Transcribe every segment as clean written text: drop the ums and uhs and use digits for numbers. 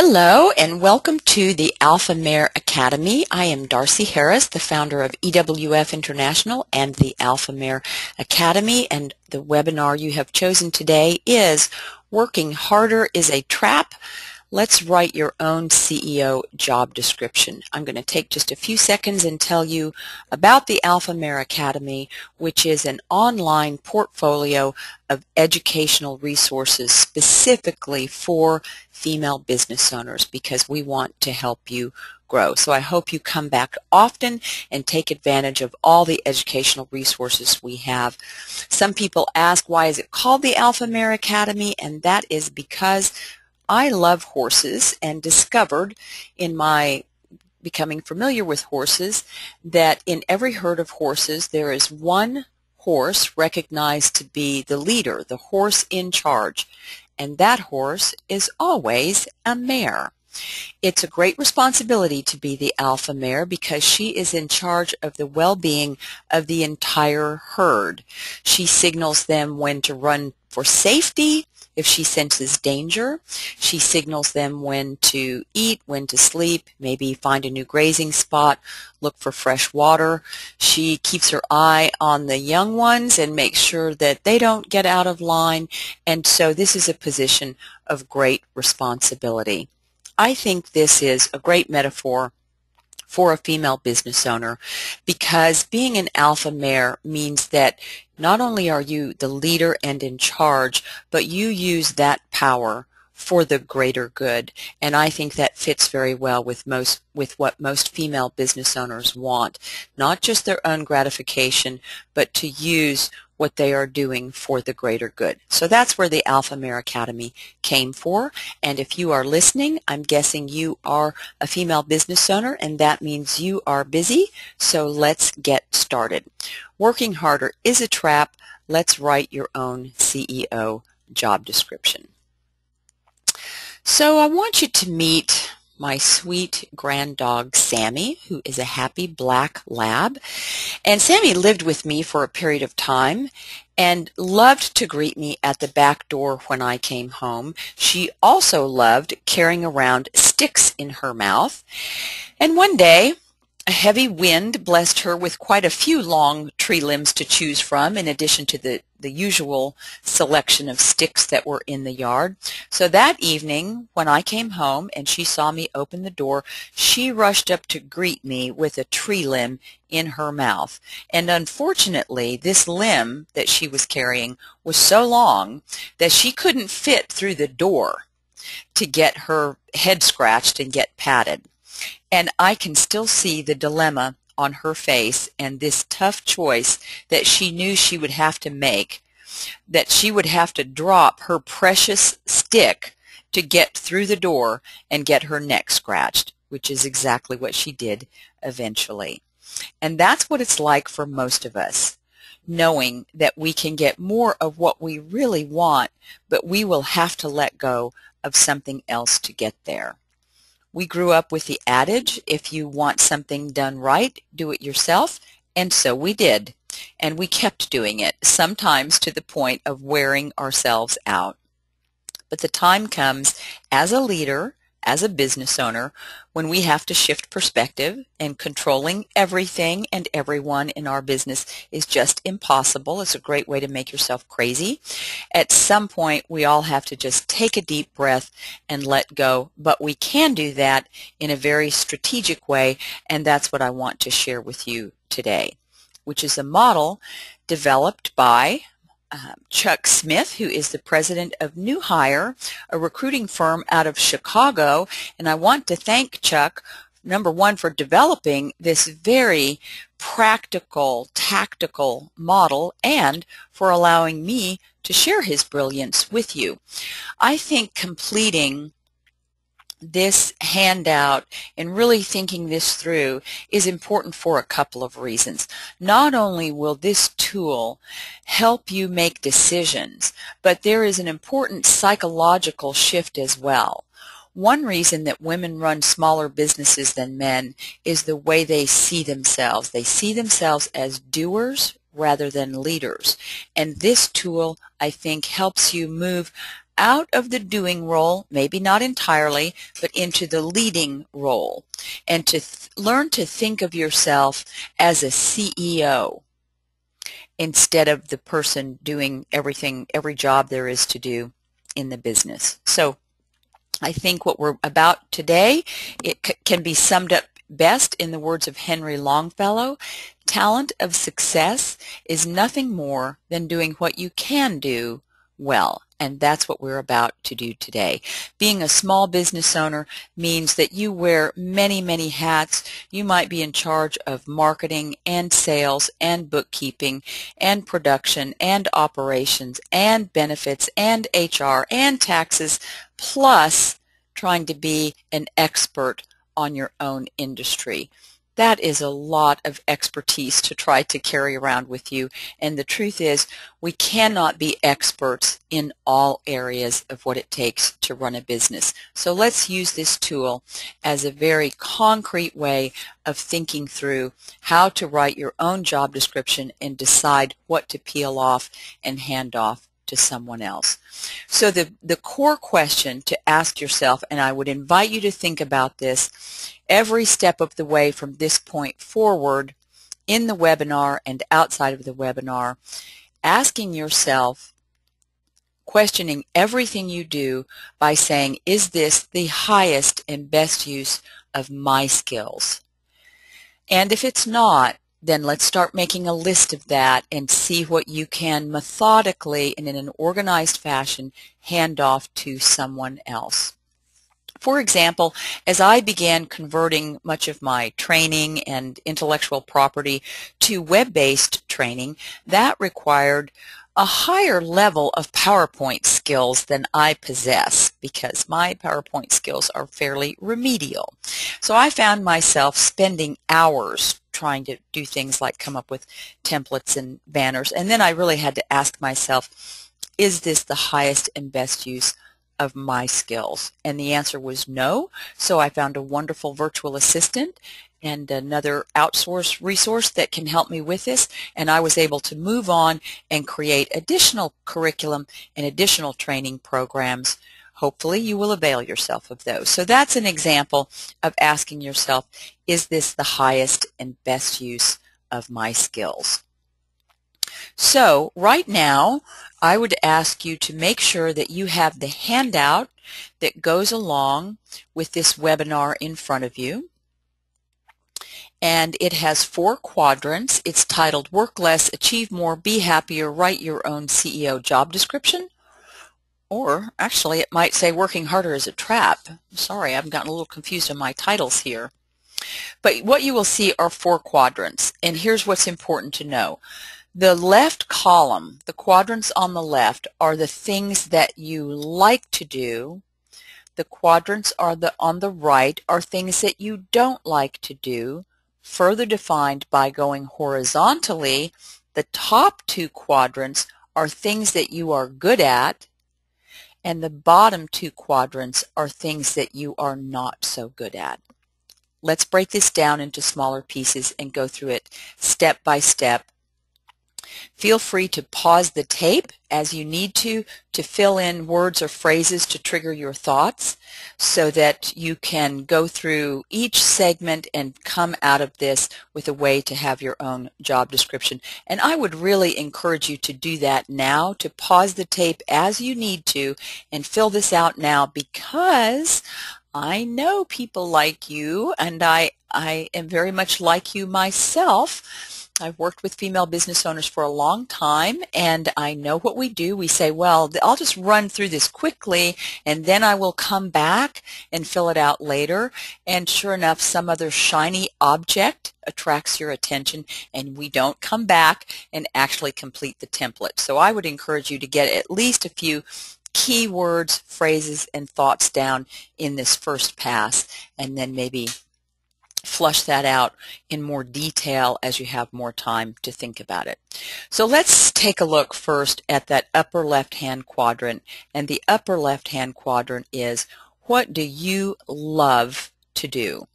Hello and welcome to the Alpha Mare Academy. I am Darcie Harris, the founder of EWF International and the Alpha Mare Academy, and the webinar you have chosen today is Working Harder is a Trap. Let's write your own CEO job description. I'm going to take just a few seconds and tell you about the Alpha Mare Academy, which is an online portfolio of educational resources specifically for female business owners because we want to help you grow. So I hope you come back often and take advantage of all the educational resources we have. Some people ask, why is it called the Alpha Mare Academy? And that is because I love horses and discovered in my becoming familiar with horses that in every herd of horses there is one horse recognized to be the leader, the horse in charge, and that horse is always a mare. It's a great responsibility to be the alpha mare because she is in charge of the well-being of the entire herd. She signals them when to run for safety if she senses danger. She signals them when to eat, when to sleep, maybe find a new grazing spot, look for fresh water. She keeps her eye on the young ones and makes sure that they don't get out of line. And so this is a position of great responsibility. I think this is a great metaphor for a female business owner because being an alpha mare means that not only are you the leader and in charge, but you use that power for the greater good. And I think that fits very well with what most female business owners want, not just their own gratification, but to use what they are doing for the greater good. So that's where the Alpha Mare Academy came for. And if you are listening, I'm guessing you are a female business owner, and that means you are busy. So let's get started. Working harder is a trap. Let's write your own CEO job description. So I want you to meet my sweet grand dog, Sammy, who is a happy black lab. And Sammy lived with me for a period of time and loved to greet me at the back door when I came home. She also loved carrying around sticks in her mouth. And one day, a heavy wind blessed her with quite a few long tree limbs to choose from, in addition to the usual selection of sticks that were in the yard. So that evening, when I came home and she saw me open the door, she rushed up to greet me with a tree limb in her mouth. And unfortunately, this limb that she was carrying was so long that she couldn't fit through the door to get her head scratched and get patted. And I can still see the dilemma on her face and this tough choice that she knew she would have to make, that she would have to drop her precious stick to get through the door and get her neck scratched, which is exactly what she did eventually. And that's what it's like for most of us, knowing that we can get more of what we really want, but we will have to let go of something else to get there. We grew up with the adage, if you want something done right, do it yourself, and so we did. And we kept doing it, sometimes to the point of wearing ourselves out. But the time comes as a leader, as a business owner, when we have to shift perspective, and controlling everything and everyone in our business is just impossible. It's a great way to make yourself crazy. At some point, we all have to just take a deep breath and let go, but we can do that in a very strategic way, and that's what I want to share with you today, which is a model developed by Chuck Smith, who is the president of New Hire, a recruiting firm out of Chicago. And I want to thank Chuck, number one, for developing this very practical, tactical model and for allowing me to share his brilliance with you. I think completing this handout and really thinking this through is important for a couple of reasons. Not only will this tool help you make decisions, but there is an important psychological shift as well. One reason that women run smaller businesses than men is the way they see themselves. They see themselves as doers rather than leaders. And this tool, I think, helps you move out of the doing role, maybe not entirely, but into the leading role, and to learn to think of yourself as a CEO instead of the person doing everything, every job there is to do in the business. So I think what we're about today, it can be summed up best in the words of Henry Longfellow. Talent of success is nothing more than doing what you can do well. And that's what we're about to do today. Being a small business owner means that you wear many, many hats. You might be in charge of marketing and sales and bookkeeping and production and operations and benefits and HR and taxes, plus trying to be an expert on your own industry. That is a lot of expertise to try to carry around with you, and the truth is we cannot be experts in all areas of what it takes to run a business. So let's use this tool as a very concrete way of thinking through how to write your own job description and decide what to peel off and hand off to someone else. So the core question to ask yourself, and I would invite you to think about this every step of the way from this point forward in the webinar and outside of the webinar, asking yourself, questioning everything you do by saying, is this the highest and best use of my skills? And if it's not, then let's start making a list of that and see what you can methodically and in an organized fashion hand off to someone else. For example, as I began converting much of my training and intellectual property to web-based training, that required a higher level of PowerPoint skills than I possess, because my PowerPoint skills are fairly remedial. So I found myself spending hours trying to do things like come up with templates and banners, and then I really had to ask myself, is this the highest and best use of my skills? And the answer was no. So I found a wonderful virtual assistant and another outsourced resource that can help me with this, and I was able to move on and create additional curriculum and additional training programs. Hopefully you will avail yourself of those. So that's an example of asking yourself, is this the highest and best use of my skills? So right now, I would ask you to make sure that you have the handout that goes along with this webinar in front of you. And it has 4 quadrants. It's titled Work Less, Achieve More, Be Happier, Write Your Own CEO Job Description. Or actually it might say Working Harder is a Trap. Sorry, I've gotten a little confused on my titles here. But what you will see are 4 quadrants, and here's what's important to know. The left column, the quadrants on the left, are the things that you like to do. The quadrants on the right are things that you don't like to do, further defined by going horizontally. The top 2 quadrants are things that you are good at, and the bottom 2 quadrants are things that you are not so good at. Let's break this down into smaller pieces and go through it step by step. Feel free to pause the tape as you need to fill in words or phrases to trigger your thoughts so that you can go through each segment and come out of this with a way to have your own job description. And I would really encourage you to do that now, to pause the tape as you need to and fill this out now, because I know people like you, and I am very much like you myself. I've worked with female business owners for a long time, and I know what we do. We say, well, I'll just run through this quickly, and then I will come back and fill it out later. And sure enough, some other shiny object attracts your attention, and we don't come back and actually complete the template. So I would encourage you to get at least a few keywords, phrases, and thoughts down in this first pass, and then maybe flush that out in more detail as you have more time to think about it. So let's take a look first at that upper left-hand quadrant, and the upper left-hand quadrant is, what do you love to do?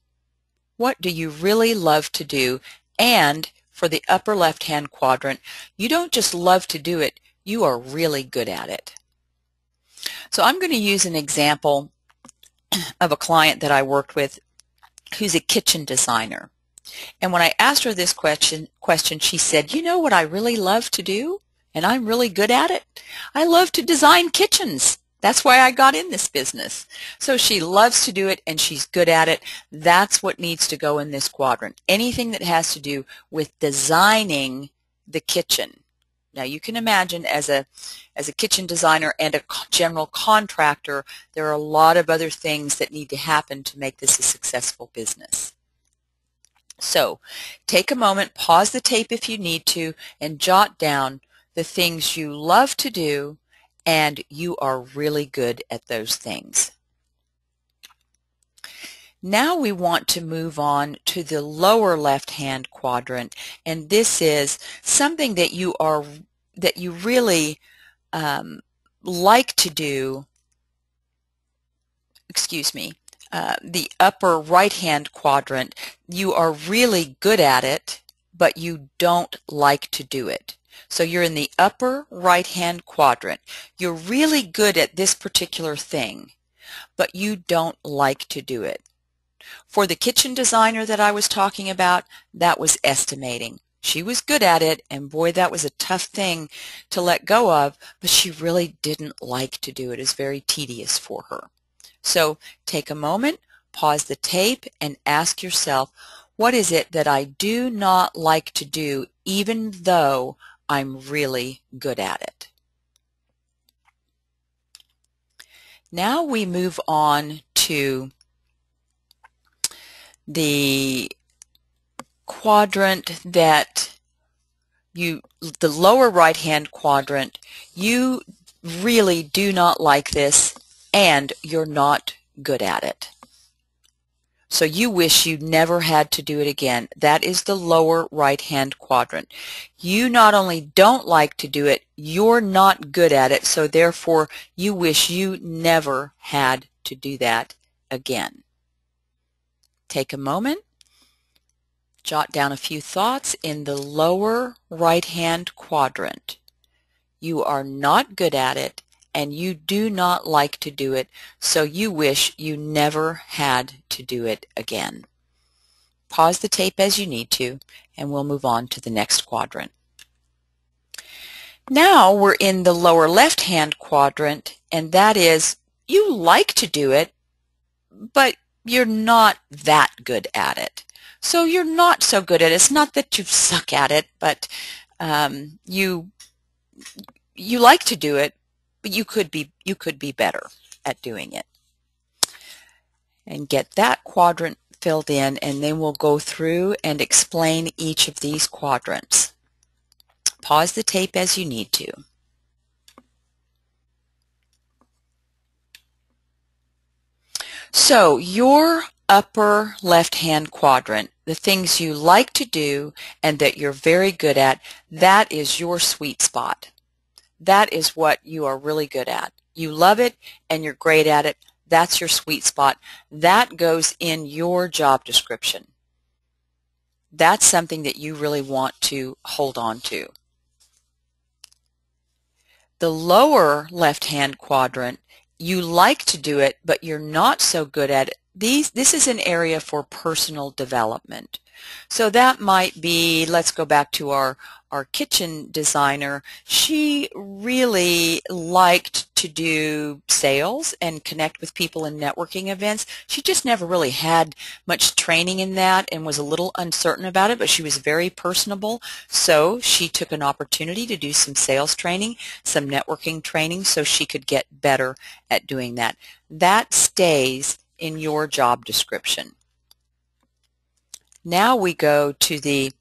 What do you really love to do? And for the upper left-hand quadrant, you don't just love to do it, you are really good at it. So I'm going to use an example of a client that I worked with who's a kitchen designer. And when I asked her this question, she said, you know what I really love to do? And I'm really good at it? I love to design kitchens. That's why I got in this business. So she loves to do it and she's good at it. That's what needs to go in this quadrant. Anything that has to do with designing the kitchen. Now you can imagine as a kitchen designer and a general contractor, there are a lot of other things that need to happen to make this a successful business. So take a moment, pause the tape if you need to, and jot down the things you love to do and you are really good at those things. Now we want to move on to the lower left-hand quadrant, and this is something that you really like to do. The upper right-hand quadrant, you are really good at it, but you don't like to do it. So you're in the upper right-hand quadrant. You're really good at this particular thing, but you don't like to do it. For the kitchen designer that I was talking about, that was estimating. She was good at it, and boy, that was a tough thing to let go of, but she really didn't like to do it. It was very tedious for her. So take a moment, pause the tape, and ask yourself, what is it that I do not like to do even though I'm really good at it? Now we move on to the quadrant that the lower right-hand quadrant, you really do not like this and you're not good at it. So you wish you never had to do it again. That is the lower right-hand quadrant. You not only don't like to do it, you're not good at it, so therefore you wish you never had to do that again. Take a moment, jot down a few thoughts in the lower right-hand quadrant. You are not good at it, and you do not like to do it, so you wish you never had to do it again. Pause the tape as you need to, and we'll move on to the next quadrant. Now we're in the lower left-hand quadrant, and that is, you like to do it, but you're not that good at it. So you're not so good at it. It's not that you suck at it, but you like to do it, but you could be better at doing it. And get that quadrant filled in, and then we'll go through and explain each of these quadrants. Pause the tape as you need to. So your upper left-hand quadrant, the things you like to do and that you're very good at, that is your sweet spot. That is what you are really good at. You love it and you're great at it. That's your sweet spot. That goes in your job description. That's something that you really want to hold on to. The lower left-hand quadrant, you like to do it, but you're not so good at it. This is an area for personal development. So that might be, let's go back to our kitchen designer. She really liked to do sales and connect with people in networking events. She just never really had much training in that and was a little uncertain about it, but she was very personable. So she took an opportunity to do some sales training, some networking training, so she could get better at doing that. That stays in your job description. Now we go to the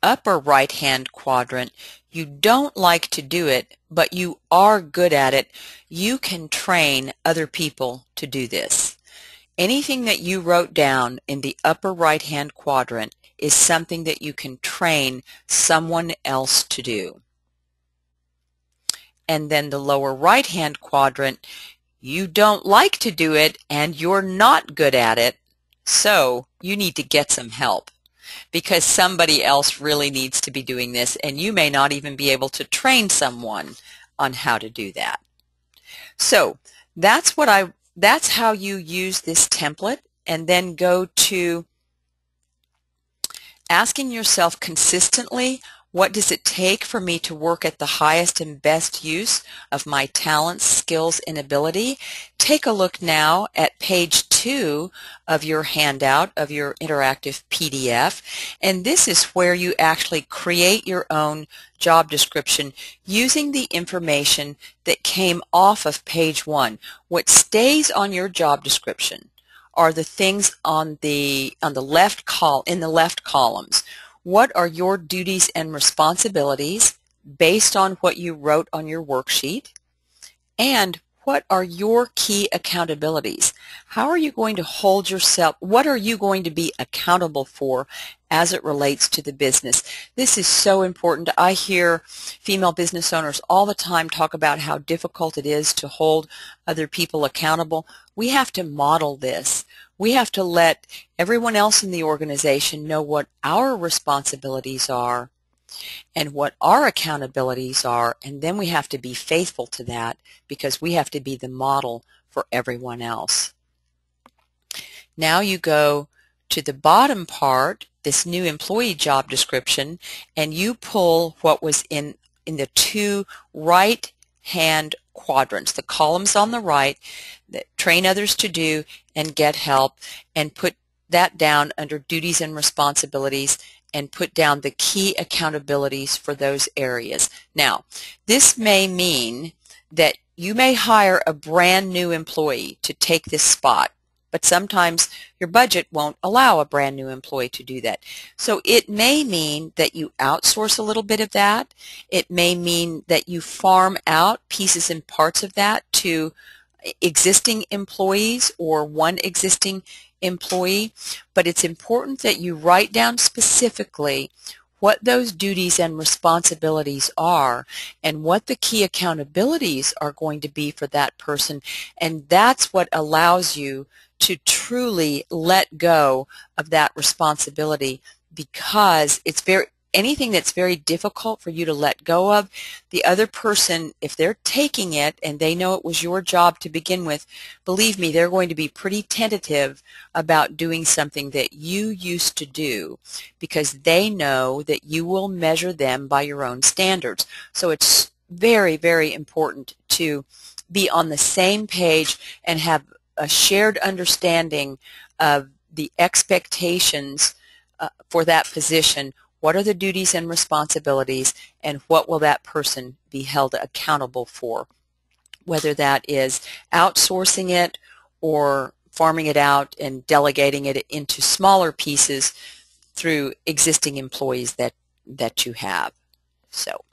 upper right-hand quadrant. You don't like to do it, but you are good at it. You can train other people to do this. Anything that you wrote down in the upper right-hand quadrant is something that you can train someone else to do. And then the lower right-hand quadrant, you don't like to do it and you're not good at it, so you need to get some help, because somebody else really needs to be doing this and you may not even be able to train someone on how to do that. So that's how you use this template, and then go to asking yourself consistently, what does it take for me to work at the highest and best use of my talents, skills, and ability? Take a look now at page 2 of your handout, of your interactive PDF, and this is where you actually create your own job description using the information that came off of page 1. What stays on your job description are the things on the left columns. What are your duties and responsibilities based on what you wrote on your worksheet? And what are your key accountabilities? How are you going to hold yourself? What are you going to be accountable for as it relates to the business? This is so important. I hear female business owners all the time talk about how difficult it is to hold other people accountable. We have to model this. We have to let everyone else in the organization know what our responsibilities are and what our accountabilities are, and then we have to be faithful to that because we have to be the model for everyone else. Now you go to the bottom part, this new employee job description, and you pull what was in the 2 right-hand quadrants, the columns on the right that train others to do and get help, and put that down under duties and responsibilities and put down the key accountabilities for those areas. Now, this may mean that you may hire a brand new employee to take this spot, but sometimes your budget won't allow a brand new employee to do that. So it may mean that you outsource a little bit of that. It may mean that you farm out pieces and parts of that to existing employees or one existing employee, but it's important that you write down specifically what those duties and responsibilities are and what the key accountabilities are going to be for that person, and that's what allows you to truly let go of that responsibility, because it's anything that's very difficult for you to let go of, the other person, if they're taking it and they know it was your job to begin with, believe me, they're going to be pretty tentative about doing something that you used to do because they know that you will measure them by your own standards. So it's very, very important to be on the same page and have a shared understanding of the expectations for that position. What are the duties and responsibilities, and what will that person be held accountable for? Whether that is outsourcing it or farming it out and delegating it into smaller pieces through existing employees that you have. So,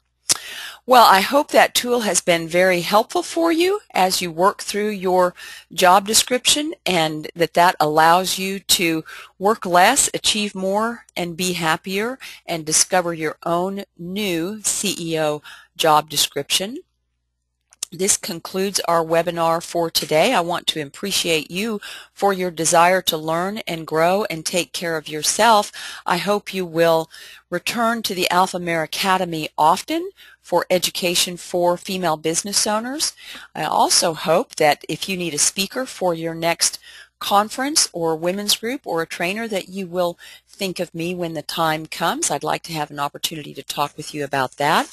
well, I hope that tool has been very helpful for you as you work through your job description, and that allows you to work less, achieve more, and be happier, and discover your own new CEO job description. This concludes our webinar for today. I want to appreciate you for your desire to learn and grow and take care of yourself. I hope you will return to the Mare Academy often for education for female business owners. I also hope that if you need a speaker for your next conference or women's group or a trainer, that you will think of me when the time comes. I'd like to have an opportunity to talk with you about that,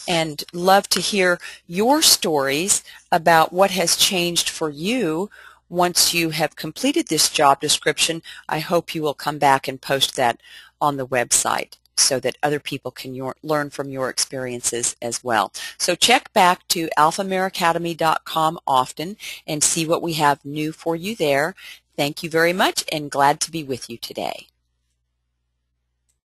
and love to hear your stories about what has changed for you once you have completed this job description. I hope you will come back and post that on the website so that other people can learn from your experiences as well. So check back to alphamareacademy.com often and see what we have new for you there. Thank you very much, and glad to be with you today.